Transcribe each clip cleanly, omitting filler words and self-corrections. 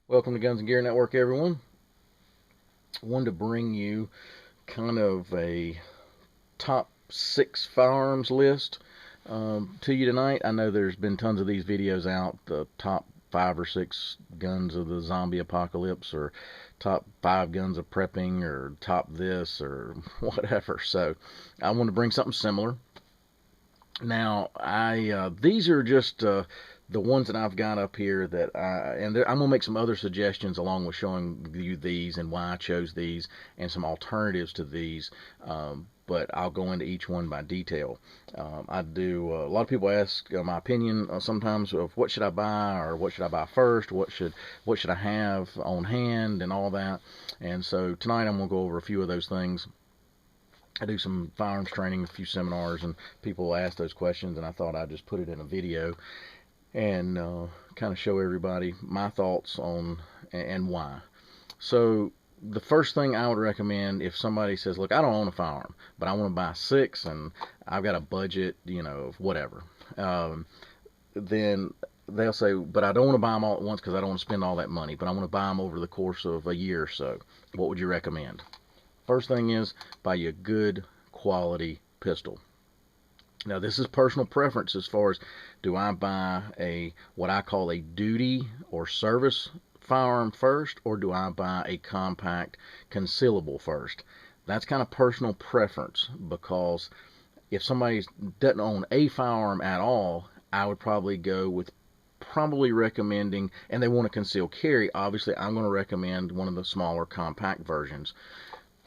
Welcome to Guns and Gear Network, everyone. I wanted to bring you kind of a top 6 firearms list to you tonight. I know there's been tons of these videos out, the top 5 or 6 guns of the zombie apocalypse, or top 5 guns of prepping, or top this, or whatever. So I want to bring something similar. Now, these are just the ones that I've got up here and I'm gonna make some other suggestions along with showing you these and why I chose these and some alternatives to these. But I'll go into each one by detail. I do. A lot of people ask my opinion sometimes of what should I buy, or what should I buy first, what should I have on hand, and all that. And so tonight I'm gonna go over a few of those things. I do some firearms training, a few seminars, and people ask those questions, and I thought I'd just put it in a video and kind of show everybody my thoughts on and why. So the first thing I would recommend, if somebody says, look, I don't own a firearm, but I want to buy 6 and I've got a budget, of whatever, then they'll say, but I don't want to buy them all at once because I don't want to spend all that money, but I want to buy them over the course of a year or so. What would you recommend? First thing is, buy you a good quality pistol. Now, this is personal preference as far as, do I buy what I call a duty or service firearm first, or do I buy a compact concealable first? That's kind of personal preference, because if somebody doesn't own a firearm at all, I would probably go with recommending, and they want to conceal carry, obviously I'm going to recommend one of the smaller compact versions.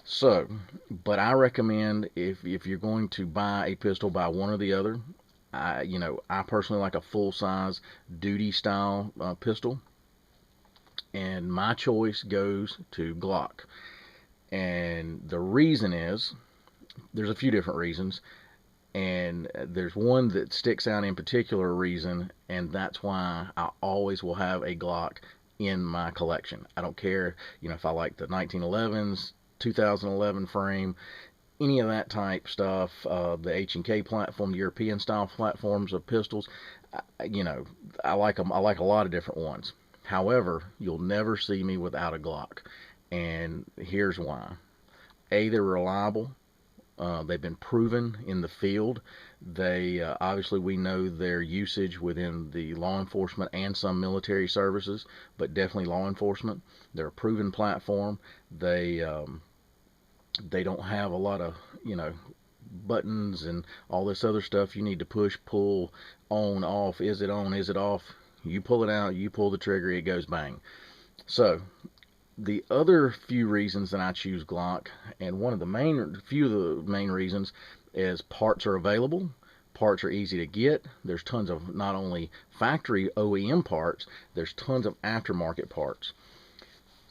So, but I recommend, if you're going to buy a pistol, buy one or the other. I personally like a full-size duty style pistol, and my choice goes to Glock. And the reason is, there's a few different reasons, and there's one that sticks out in particular reason, and that's why I always will have a Glock in my collection. I don't care, if I like the 1911s, 2011 frame, any of that type stuff, the H&K platform, the European style platforms of pistols, I like them. I like a lot of different ones. However, you'll never see me without a Glock, and here's why. They're reliable. They've been proven in the field. They obviously, we know their usage within the law enforcement and some military services, but definitely law enforcement. They're a proven platform. They don't have a lot of, buttons and all this other stuff you need to push, pull, on, off. Is it on? Is it off? You pull it out, you pull the trigger, it goes bang. So the other few reasons that I choose Glock, and few of the main reasons, is parts are available. Parts are easy to get. There's tons of not only factory OEM parts, there's tons of aftermarket parts.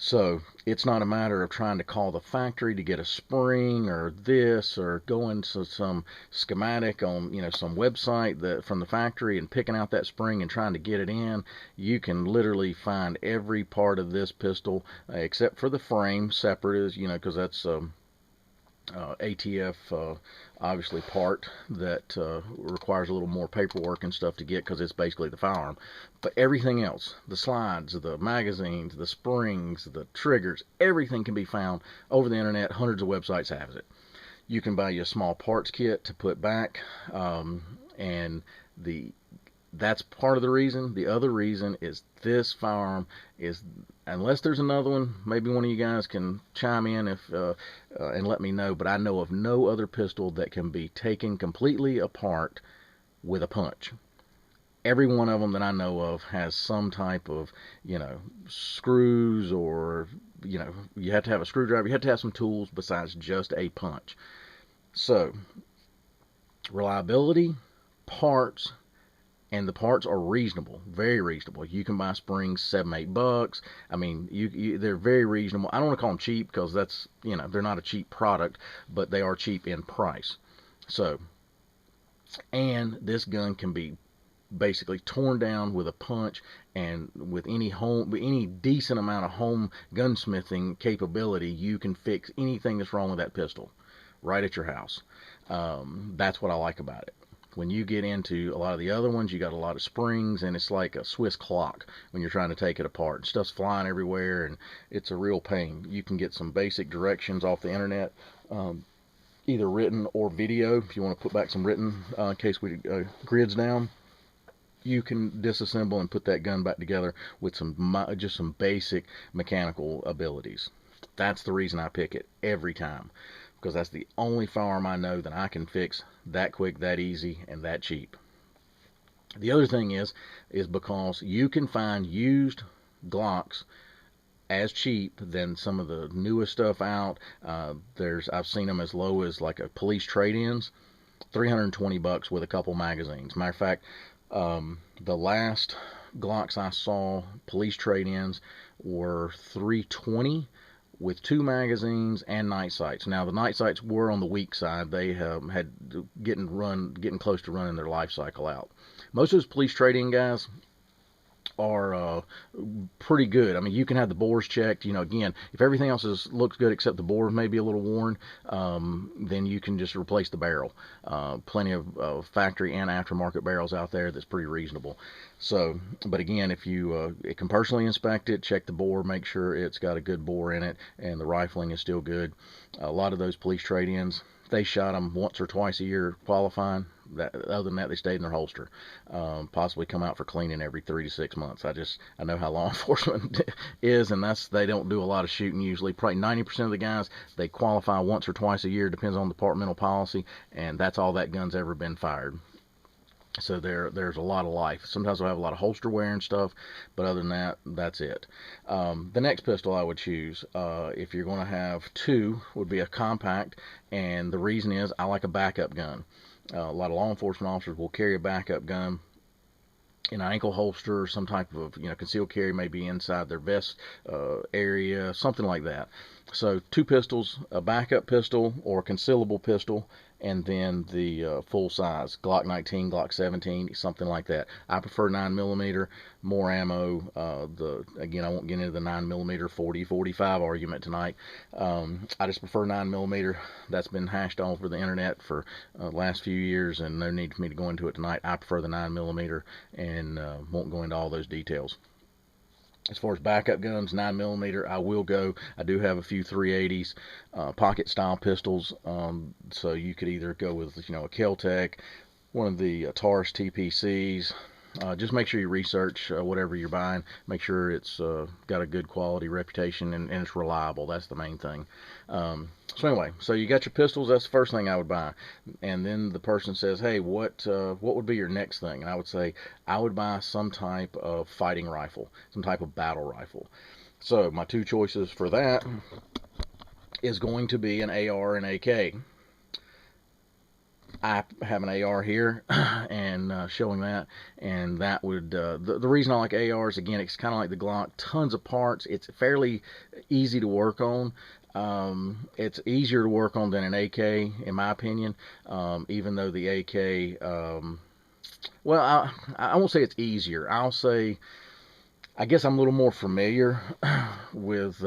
So it's not a matter of trying to call the factory to get a spring or this, or go into some schematic on some website from the factory and picking out that spring and trying to get it in. You can literally find every part of this pistol except for the frame separate, as because that's ATF obviously part that requires a little more paperwork and stuff to get, because it's basically the firearm. But everything else, the slides, the magazines, the springs, the triggers, everything can be found over the internet. Hundreds of websites have it. You can buy you a small parts kit to put back, and that's part of the reason. The other reason is, this firearm is, unless there's another one, maybe one of you guys can chime in and let me know, but I know of no other pistol that can be taken completely apart with a punch. Every one of them that I know of has some type of, screws, or, you have to have a screwdriver, you have to have some tools besides just a punch. So, reliability, parts, and the parts are reasonable, very reasonable. You can buy springs $7-8. I mean, they're very reasonable. I don't want to call them cheap, because that's, they're not a cheap product, but they are cheap in price. So, and this gun can be basically torn down with a punch, and with any decent amount of home gunsmithing capability, you can fix anything that's wrong with that pistol right at your house. That's what I like about it. When you get into a lot of the other ones, you got a lot of springs, and it's like a Swiss clock when you're trying to take it apart. Stuff's flying everywhere, and it's a real pain. You can get some basic directions off the internet, either written or video. If you want to put back some written in case we grids down, you can disassemble and put that gun back together with just some basic mechanical abilities. That's the reason I pick it every time, because that's the only firearm I know that I can fix that quick, that easy, and that cheap. The other thing is because you can find used Glocks as cheap than some of the newest stuff out. I've seen them as low as like a police trade-ins, $320 with a couple magazines. Matter of fact, the last Glocks I saw police trade-ins were $320 with 2 magazines and night sights. Now the night sights were on the weak side. They had getting close to running their life cycle out. Most of those police trade-in guys are pretty good. I mean, you can have the bores checked. Again, if everything else looks good except the bore may be a little worn, then you can just replace the barrel. Plenty of factory and aftermarket barrels out there that's pretty reasonable. So, but again, if you can personally inspect it, check the bore, make sure it's got a good bore in it, and the rifling is still good. A lot of those police trade-ins, they shot them once or twice a year qualifying. Other than that, they stayed in their holster. Possibly come out for cleaning every 3 to 6 months. I know how law enforcement is, and they don't do a lot of shooting usually. Probably 90% of the guys, they qualify once or twice a year, depends on departmental policy, and that's all that gun's ever been fired. So there's a lot of life. Sometimes we'll have a lot of holster wear and stuff, but other than that, that's it. The next pistol I would choose, if you're going to have two, would be a compact, and the reason is I like a backup gun. A lot of law enforcement officers will carry a backup gun in an ankle holster or some type of concealed carry, maybe inside their vest area, something like that. So 2 pistols, a backup pistol or a concealable pistol, and then the full size Glock 19, Glock 17, something like that. I prefer 9mm, more ammo. Again, I won't get into the 9mm 40-45 argument tonight. I just prefer 9mm. That's been hashed all over the internet for the last few years, and no need for me to go into it tonight. I prefer the 9mm, and won't go into all those details. As far as backup guns, 9mm, I do have a few 380s, pocket style pistols. So you could either go with, a Kel-Tec, one of the Tarus TPCs. Just make sure you research whatever you're buying. Make sure it's got a good quality reputation and it's reliable. That's the main thing. So anyway, so you got your pistols. That's the first thing I would buy. And then the person says, hey, what would be your next thing? And I would say I would buy some type of fighting rifle, some type of battle rifle. So my 2 choices for that is going to be an AR and AK. I have an AR here and showing that, and that would the reason I like ARs, again, it's kind of like the Glock, tons of parts. It's fairly easy to work on. It's easier to work on than an AK, in my opinion, even though the AK, well, I won't say it's easier. I'll say, I guess I'm a little more familiar with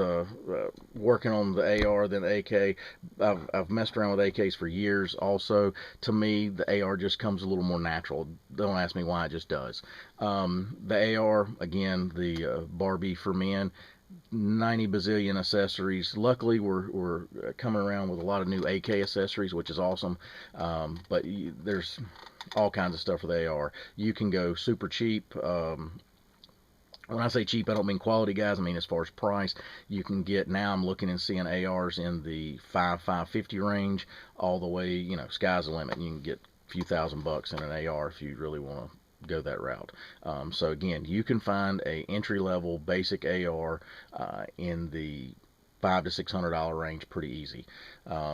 working on the AR than the AK. I've messed around with AKs for years also. To me, the AR just comes a little more natural. Don't ask me why, it just does. The AR, again, the Barbie for men, 90 bazillion accessories. Luckily, we're coming around with a lot of new AK accessories, which is awesome. But there's all kinds of stuff for the AR. You can go super cheap. When I say cheap, I don't mean quality, guys. I mean as far as price. You can get, now I'm looking and seeing ARs in the $550 range, all the way, sky's the limit. You can get a few $1,000 in an AR if you really want to go that route. So again, you can find a entry-level basic AR in the $500 to $600 range pretty easy.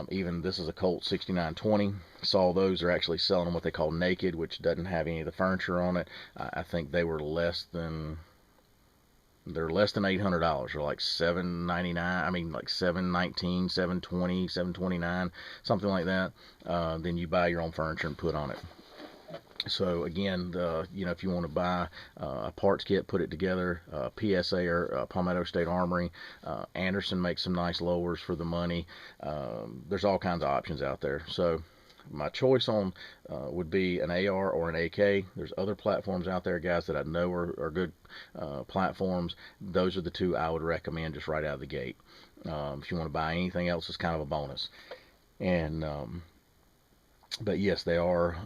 Even this is a Colt 6920. Saw those are actually selling them what they call naked, which doesn't have any of the furniture on it. I think they were less than $800. They're like $799. I mean, like $719, $720, $729, something like that. Then you buy your own furniture and put on it. So again, if you want to buy a parts kit, put it together. PSA or Palmetto State Armory, Anderson makes some nice lowers for the money. There's all kinds of options out there. So My choice on would be an AR or an AK. There's other platforms out there, guys, that I know are good platforms. Those are the two I would recommend just right out of the gate. If you want to buy anything else, it's kind of a bonus. And but yes, they are.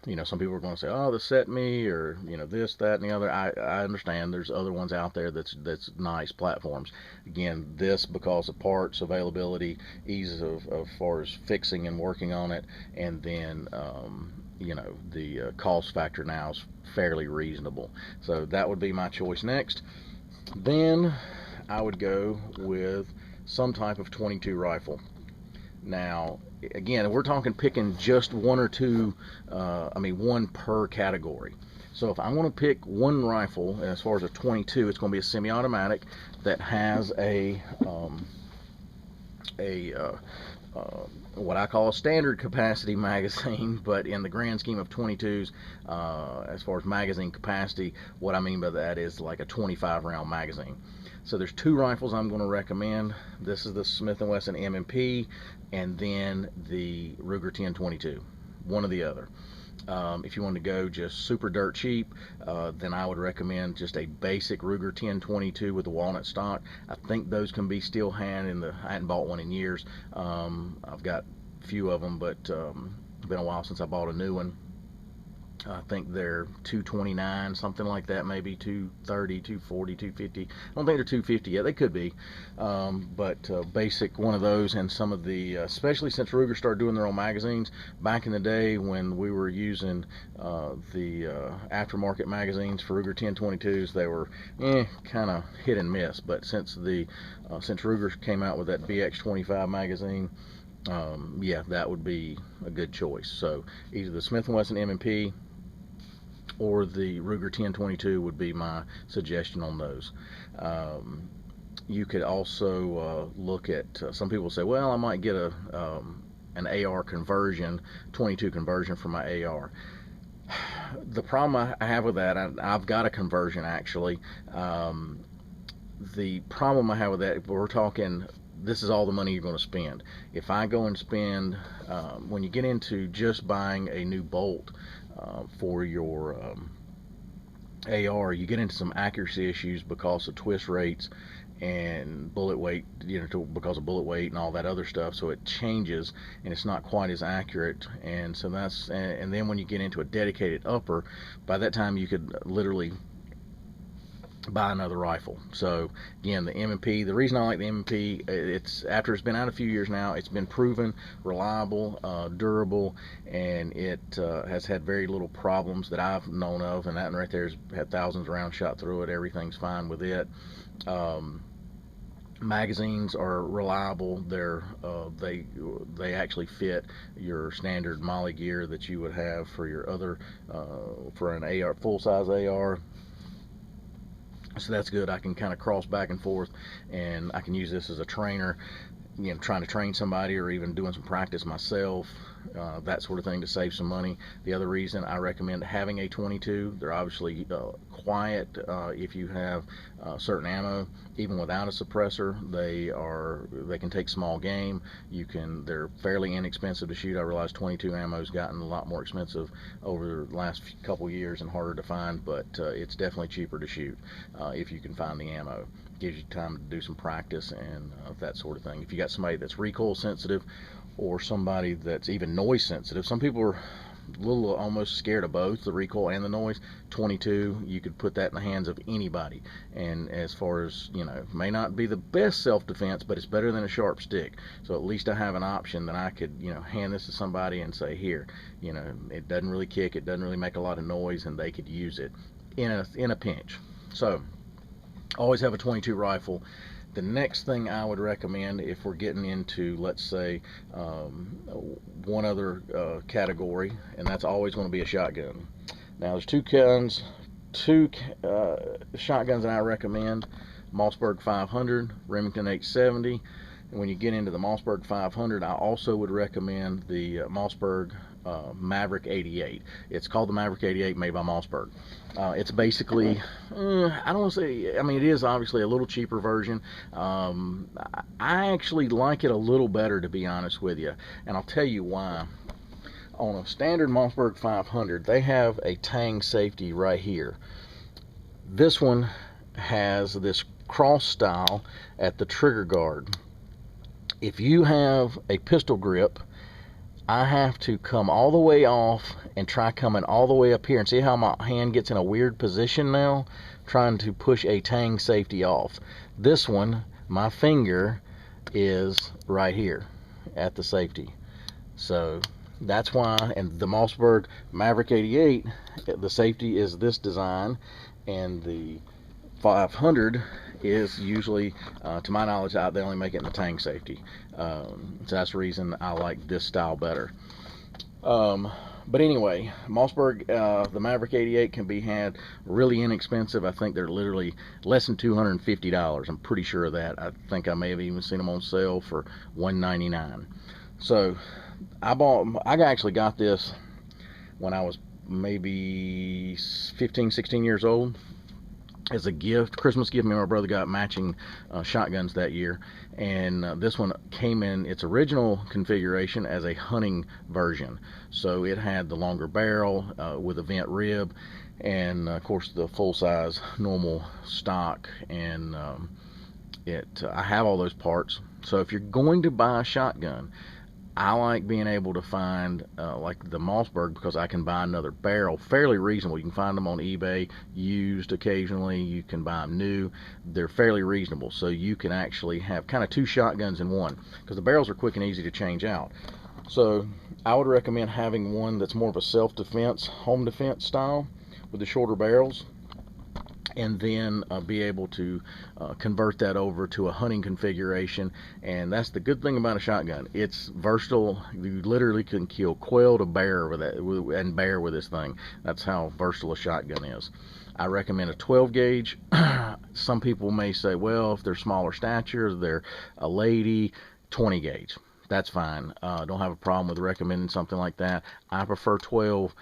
You know, some people are going to say, "Oh, the CETME," or you know, this, that, and the other. I understand. There's other ones out there that's nice platforms. Again, this because of parts availability, ease of far as fixing and working on it, and then you know, the cost factor now is fairly reasonable. So that would be my choice next. Then I would go with some type of 22 rifle. Now, again, we're talking picking just one or two, one per category. So if I want to pick one rifle, and as far as a 22, it's going to be a semi-automatic that has a what I call a standard capacity magazine, but in the grand scheme of 22s, as far as magazine capacity, what I mean by that is like a 25 round magazine. So there's two rifles I'm going to recommend. This is the Smith & Wesson M&P, and then the Ruger 1022, one or the other. If you want to go just super dirt cheap, then I would recommend just a basic Ruger 1022 with the walnut stock. I think those can be still had I hadn't bought one in years. I've got a few of them, but it's been a while since I bought a new one. I think they're 229, something like that, maybe 230, 240, 250. I don't think they're 250 yet. They could be, but basic one of those. And some of the, especially since Ruger started doing their own magazines back in the day when we were using the aftermarket magazines for Ruger 1022s, they were kind of hit and miss. But since Ruger came out with that BX25 magazine, yeah, that would be a good choice. So either the Smith & Wesson M&P or the Ruger 1022 would be my suggestion on those. You could also look at, some people say, well, I might get an AR conversion, 22 conversion for my AR. The problem I have with that, I've got a conversion actually. The problem I have with that, we're talking, this is all the money you're going to spend. If I go and spend, when you get into just buying a new bolt for your AR, you get into some accuracy issues because of twist rates and bullet weight, because of bullet weight and all that other stuff. So it changes and it's not quite as accurate. And so and then when you get into a dedicated upper, by that time you could literally buy another rifle. So again, the M&P, the reason I like the M&P, it's after it's been out a few years now, it's been proven reliable, durable, and it has had very little problems that I've known of, and that right there's had thousands of rounds shot through it. Everything's fine with it. Magazines are reliable. They actually fit your standard MOLLE gear that you would have for your other for an AR, full-size AR. So that's good. I can kind of cross back and forth, and I can use this as a trainer, trying to train somebody or even doing some practice myself, that sort of thing, to save some money. The other reason I recommend having a 22, they're obviously quiet. If you have certain ammo, even without a suppressor, they can take small game. They're fairly inexpensive to shoot. I realize 22 ammo has gotten a lot more expensive over the last couple years and harder to find, but it's definitely cheaper to shoot if you can find the ammo. Gives you time to do some practice and that sort of thing. If you got somebody that's recoil sensitive or somebody that's even noise sensitive, some people are a little almost scared of both the recoil and the noise. 22, you could put that in the hands of anybody, and as far as may not be the best self-defense, but it's better than a sharp stick. So at least I have an option that I could hand this to somebody and say, here, it doesn't really kick, it doesn't really make a lot of noise, and they could use it in a pinch. So always have a 22 rifle. The next thing I would recommend, if we're getting into, let's say, one other category, and that's always going to be a shotgun. Now there's two shotguns that I recommend: Mossberg 500, Remington 870. And when you get into the Mossberg 500, I also would recommend the Mossberg Maverick 88. It's called the Maverick 88, made by Mossberg. It's basically, I don't want to say, it is obviously a little cheaper version. I actually like it a little better, to be honest with you, and I'll tell you why. On a standard Mossberg 500, they have a tang safety right here. This one has this cross style at the trigger guard. If you have a pistol grip, I have to come all the way off and try coming all the way up here. And see how my hand gets in a weird position now? Trying to push a tang safety off. This one, my finger is right here at the safety. So that's why, and the Mossberg Maverick 88, the safety is this design, and the 500 is usually, to my knowledge, they only make it in the tang safety. So that's the reason I like this style better. But anyway, Mossberg, the Maverick 88 can be had really inexpensive. I think they're literally less than $250. I'm pretty sure of that. I think I may have even seen them on sale for $199. So I actually got this when I was maybe 15, 16 years old as a gift, Christmas gift. Me and my brother got matching shotguns that year, and this one came in its original configuration as a hunting version. So it had the longer barrel with a vent rib, and of course the full-size normal stock, and I have all those parts. So if you're going to buy a shotgun, I like being able to find like the Mossberg, because I can buy another barrel fairly reasonable. You can find them on eBay used occasionally. You can buy them new. They're fairly reasonable, so you can actually have kind of two shotguns in one, because the barrels are quick and easy to change out. So I would recommend having one that's more of a self-defense, home defense style with the shorter barrels, and then be able to convert that over to a hunting configuration. And that's the good thing about a shotgun. It's versatile. You literally can kill quail to bear with that, and bear with this thing. That's how versatile a shotgun is. I recommend a 12 gauge. Some people may say, well, if they're smaller stature, they're a lady, 20 gauge. That's fine. Don't have a problem with recommending something like that. I prefer 12.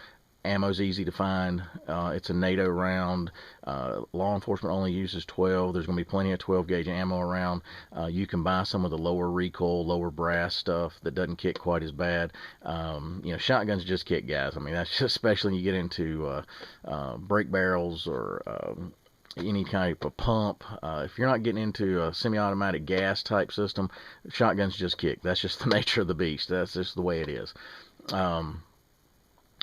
Ammo's easy to find. It's a NATO round. Law enforcement only uses 12. There's going to be plenty of 12 gauge ammo around. You can buy some of the lower recoil, lower brass stuff that doesn't kick quite as bad. Shotguns just kick gas. I mean, that's just, especially when you get into break barrels or any type of pump. If you're not getting into a semi-automatic gas type system, shotguns just kick. That's just the nature of the beast. That's just the way it is.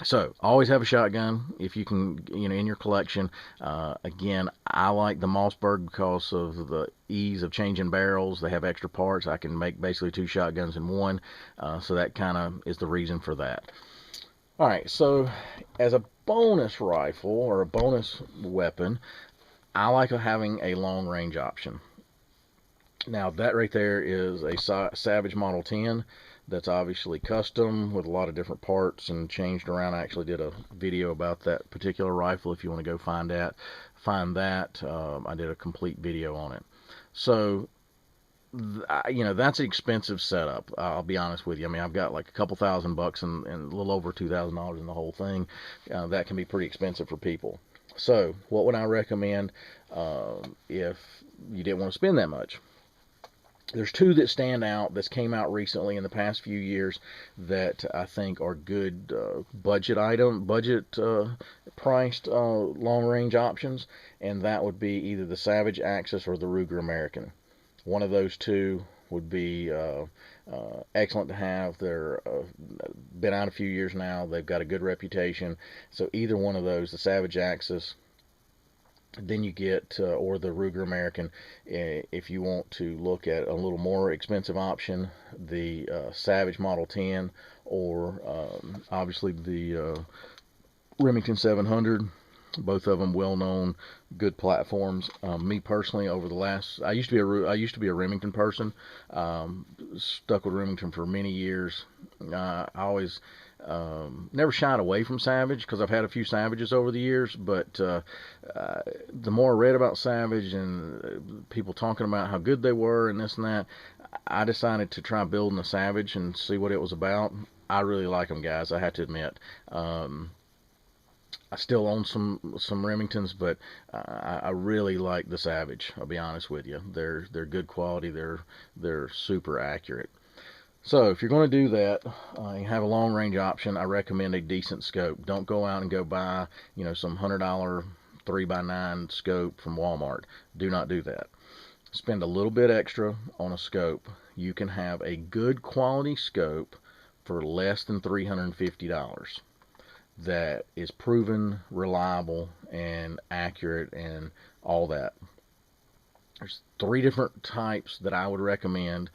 So always have a shotgun if you can, in your collection. Again, I like the Mossberg because of the ease of changing barrels. They have extra parts. I can make basically two shotguns in one. So that kind of is the reason for that. All right, so as a bonus rifle or a bonus weapon, I like having a long range option. Now that right there is a Savage Model 10. That's obviously custom with a lot of different parts and changed around. I actually did a video about that particular rifle. If you want to go find that, I did a complete video on it. So that's an expensive setup. I'll be honest with you. I mean, I've got like a couple $1,000 and a little over $2,000 in the whole thing. That can be pretty expensive for people. So what would I recommend if you didn't want to spend that much? There's two that stand out that's came out recently in the past few years that I think are good budget priced long range options, and that would be either the Savage Axis or the Ruger American. One of those two would be excellent to have. They're been out a few years now. They've got a good reputation. So either one of those, the Savage Axis, then you get, or the Ruger American, if you want to look at a little more expensive option, the Savage Model 10, or obviously the Remington 700. Both of them well-known, good platforms. Me personally, over the last, I used to be a Remington person. Stuck with Remington for many years. I always never shied away from Savage because I've had a few Savages over the years. But the more I read about Savage and people talking about how good they were and this and that, I decided to try building a Savage and see what it was about. I really like them, guys. I have to admit. I still own some Remingtons, but I really like the Savage. I'll be honest with you. They're good quality. They're super accurate. So if you're going to do that, you have a long range option. I recommend a decent scope. Don't go out and go buy, some $100 3x9 scope from Walmart. Do not do that. Spend a little bit extra on a scope. You can have a good quality scope for less than $350 that is proven reliable and accurate and all that. There's 3 different types that I would recommend.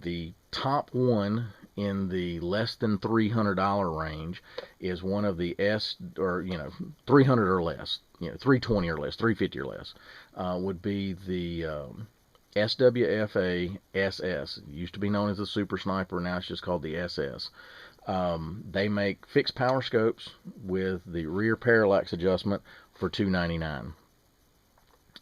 The top one in the less than $300 range is one of the 300 or less, 320 or less, 350 or less, would be the SWFA SS. It used to be known as the Super Sniper, now it's just called the SS. They make fixed power scopes with the rear parallax adjustment for $299.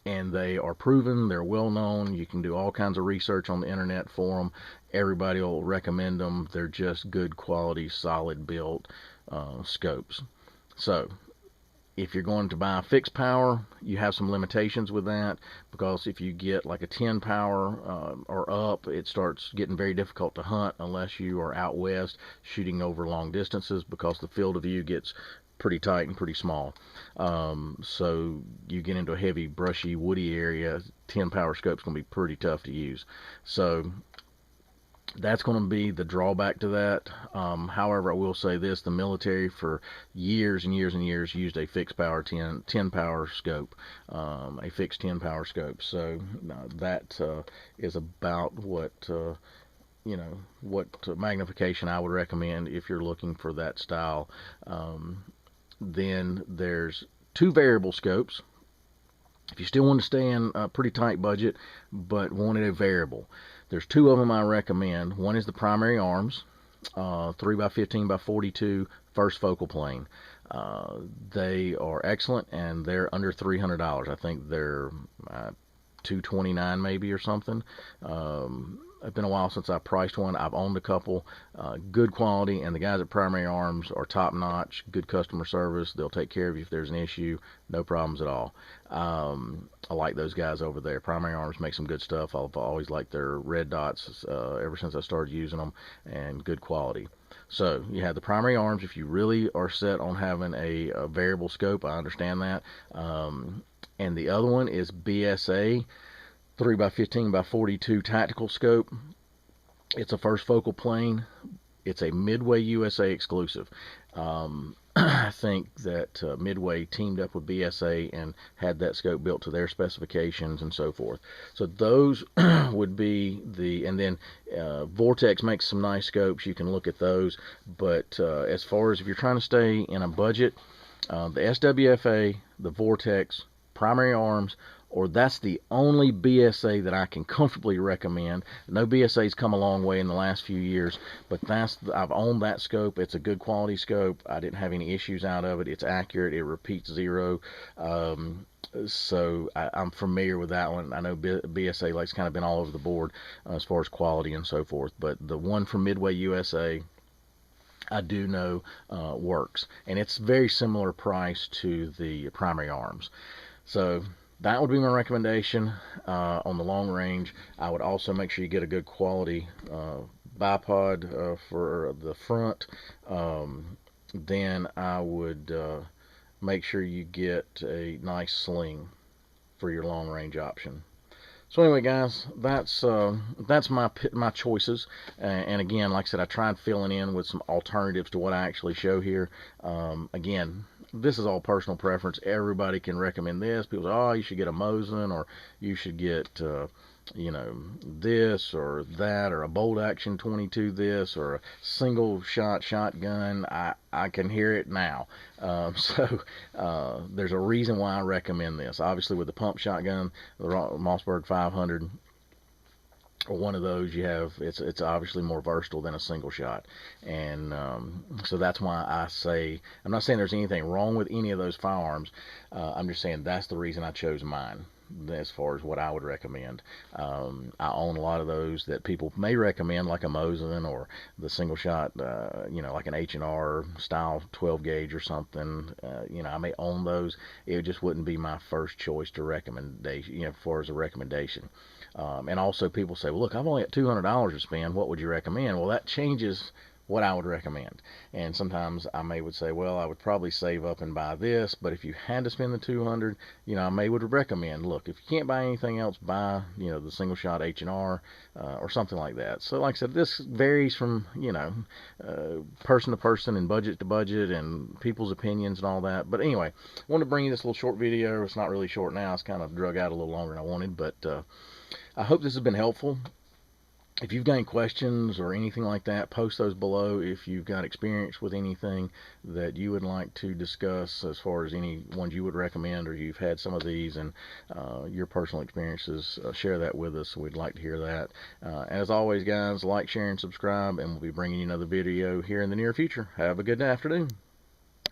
And they are proven, they're well known. You can do all kinds of research on the internet for them. Everybody will recommend them. They're just good quality, solid built scopes. So if you're going to buy fixed power, you have some limitations with that, because if you get like a 10 power or up, it starts getting very difficult to hunt unless you are out west shooting over long distances, because the field of view gets pretty tight and pretty small. So you get into a heavy, brushy, woody area, 10 power scope's going to be pretty tough to use. So that's going to be the drawback to that. However, I will say this: the military for years and years and years used a fixed power 10 power scope, a fixed 10 power scope. So that is about what magnification I would recommend if you're looking for that style. Then there's 2 variable scopes. If you still want to stay in a pretty tight budget but wanted a variable, there's 2 of them I recommend. One is the primary arms, 3x15x42 first focal plane. They are excellent, and they're under $300. I think they're $229 maybe or something. It's been a while since I priced one. I've owned a couple. Good quality, and the guys at Primary Arms are top notch. Good customer service. They'll take care of you if there's an issue. No problems at all. I like those guys over there. Primary Arms make some good stuff. I've always liked their red dots ever since I started using them, and good quality. So you have the Primary Arms if you really are set on having a variable scope. I understand that. And the other one is BSA 3x15x42 tactical scope. It's a first focal plane. It's a Midway USA exclusive. I think that Midway teamed up with BSA and had that scope built to their specifications and so forth. So those would be and then Vortex makes some nice scopes. You can look at those. But as far as if you're trying to stay in a budget, the SWFA, the Vortex, Primary Arms, or that's the only BSA that I can comfortably recommend. No BSA's come a long way in the last few years, but I've owned that scope. It's a good quality scope. I didn't have any issues out of it. It's accurate. It repeats 0. So I'm familiar with that one. I know BSA like's kind of been all over the board as far as quality and so forth, but the one from Midway USA, I do know works, and it's very similar price to the Primary Arms. So that would be my recommendation on the long range. I would also make sure you get a good quality bipod for the front. Then I would make sure you get a nice sling for your long range option. So anyway, guys, that's my choices. And again, like I said, I tried filling in with some alternatives to what I actually show here. Again, this is all personal preference. Everybody can recommend this. People say, oh, you should get a Mosin, or you should get this or that, or a bolt action 22 this, or a single shot shotgun. I can hear it now. There's a reason why I recommend this. Obviously, with the pump shotgun, the Mossberg 500, or one of those, you have it's obviously more versatile than a single shot. And so that's why I say, I'm not saying there's anything wrong with any of those firearms. I'm just saying that's the reason I chose mine. as far as what I would recommend. I own a lot of those that people may recommend, like a Mosin or the single shot, like an H&R style 12 gauge or something. I may own those. It just wouldn't be my first choice to recommendation, as far as a recommendation. And also people say, well, look, I've only got $200 to spend. What would you recommend? Well, that changes what I would recommend. And sometimes I would say, well, I would probably save up and buy this, but if you had to spend the 200, I would recommend, look, if you can't buy anything else, buy, the single shot H&R, or something like that. So like I said, this varies from, person to person and budget to budget and people's opinions and all that. But anyway, I wanted to bring you this little short video. It's not really short now. It's kind of drug out a little longer than I wanted, but I hope this has been helpful. If you've got any questions or anything like that, post those below. If you've got experience with anything that you would like to discuss, as far as any ones you would recommend, or you've had some of these and your personal experiences, share that with us. We'd like to hear that. As always, guys, like, share, and subscribe, and we'll be bringing you another video here in the near future. Have a good afternoon.